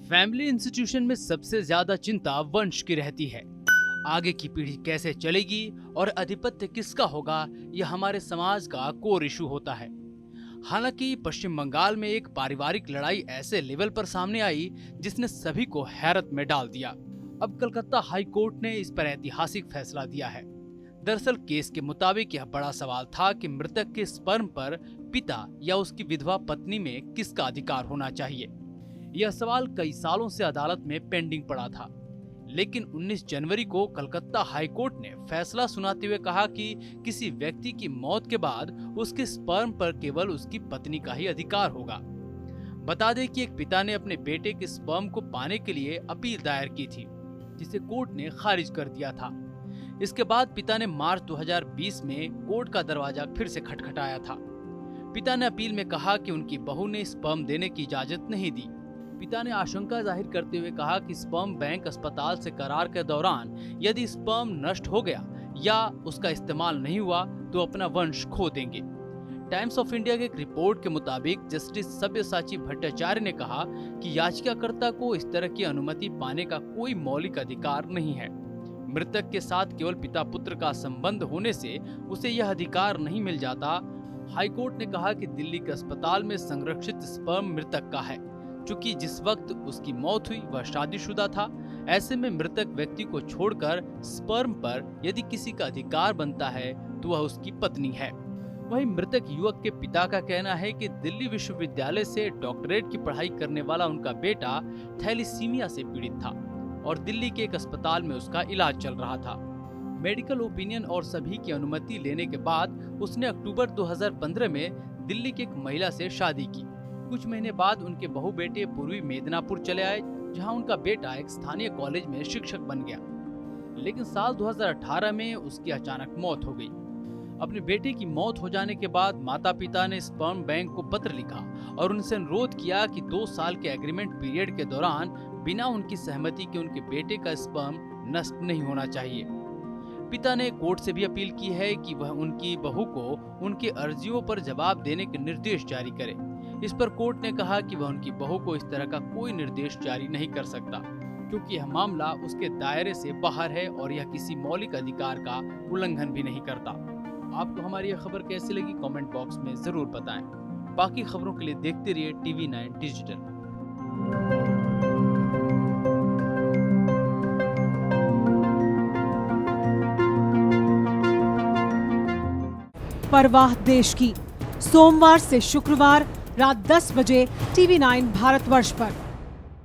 Family institution में सबसे ज्यादा चिंता वंश की रहती है। आगे की पीढ़ी कैसे चलेगी और आधिपत्य किसका होगा, यह हमारे समाज का कोर इशू होता है। हालांकि पश्चिम बंगाल में एक पारिवारिक लड़ाई ऐसे लेवल पर सामने आई जिसने सभी को हैरत में डाल दिया। अब कलकत्ता हाई कोर्ट ने इस पर ऐतिहासिक फैसला दिया है। दरअसल केस के मुताबिक यह बड़ा सवाल था कि मृतक के स्पर्म पर पिता या उसकी विधवा पत्नी में किसका अधिकार होना चाहिए। यह सवाल कई सालों से अदालत में पेंडिंग पड़ा था, लेकिन 19 जनवरी को कलकत्ता हाई कोर्ट ने फैसला सुनाते हुए कहा कि किसी व्यक्ति की मौत के बाद उसके स्पर्म पर केवल उसकी पत्नी का ही अधिकार होगा। बता दें कि एक पिता ने अपने बेटे के स्पर्म को पाने के लिए अपील दायर की थी, जिसे कोर्ट ने खारिज कर दिया था। इसके बाद पिता ने मार्च 2020 में कोर्ट का दरवाजा फिर से खटखटाया था। पिता ने अपील में कहा कि उनकी बहू ने स्पर्म देने की इजाजत नहीं दी। पिता ने आशंका जाहिर करते हुए कहा कि स्पर्म बैंक अस्पताल से करार के दौरान यदि स्पर्म नष्ट हो गया या उसका इस्तेमाल नहीं हुआ तो अपना वंश खो देंगे। टाइम्स ऑफ इंडिया की एक रिपोर्ट के मुताबिक जस्टिस सब्यसाची भट्टाचार्य ने कहा कि याचिकाकर्ता को इस तरह की अनुमति पाने का कोई मौलिक अधिकार नहीं है। मृतक के साथ केवल पिता पुत्र का संबंध होने से उसे यह अधिकार नहीं मिल जाता। हाईकोर्ट ने कहा कि दिल्ली के अस्पताल में संरक्षित स्पर्म मृतक का है, चूंकि जिस वक्त उसकी मौत हुई वह शादीशुदा था। ऐसे में मृतक व्यक्ति को छोड़कर स्पर्म पर यदि किसी का अधिकार बनता है तो वह उसकी पत्नी है। वहीं मृतक युवक के पिता का कहना है कि दिल्ली विश्वविद्यालय से डॉक्टरेट की पढ़ाई करने वाला उनका बेटा थैलीसीमिया से पीड़ित था और दिल्ली के एक अस्पताल में उसका इलाज चल रहा था। मेडिकल ओपिनियन और सभी की अनुमति लेने के बाद उसने अक्टूबर 2015 में दिल्ली की एक महिला से शादी की। कुछ महीने बाद उनके बहू बेटे पूर्वी मेदिनीपुर चले आए, जहां उनका बेटा एक स्थानीय कॉलेज में शिक्षक बन गया। लेकिन साल 2018 में उसकी अचानक मौत हो गई। अपने बेटे की मौत हो जाने के बाद माता पिता ने स्पर्म बैंक को पत्र लिखा और उनसे अनुरोध किया कि 2 साल के एग्रीमेंट पीरियड के दौरान बिना उनकी सहमति के उनके बेटे का स्पर्म नष्ट नहीं होना चाहिए। पिता ने कोर्ट से भी अपील की है कि वह उनकी बहू को उनकी अर्जियों पर जवाब देने के निर्देश जारी करे। इस पर कोर्ट ने कहा कि वह उनकी बहू को इस तरह का कोई निर्देश जारी नहीं कर सकता, क्योंकि यह मामला उसके दायरे से बाहर है और यह किसी मौलिक अधिकार का उल्लंघन भी नहीं करता। आपको हमारी यह खबर कैसी लगी कमेंट बॉक्स में जरूर बताएं। बाकी खबरों के लिए देखते रहिए TV9 डिजिटल। परवाह देश की, सोमवार से शुक्रवार रात 10 बजे TV9 भारतवर्ष पर।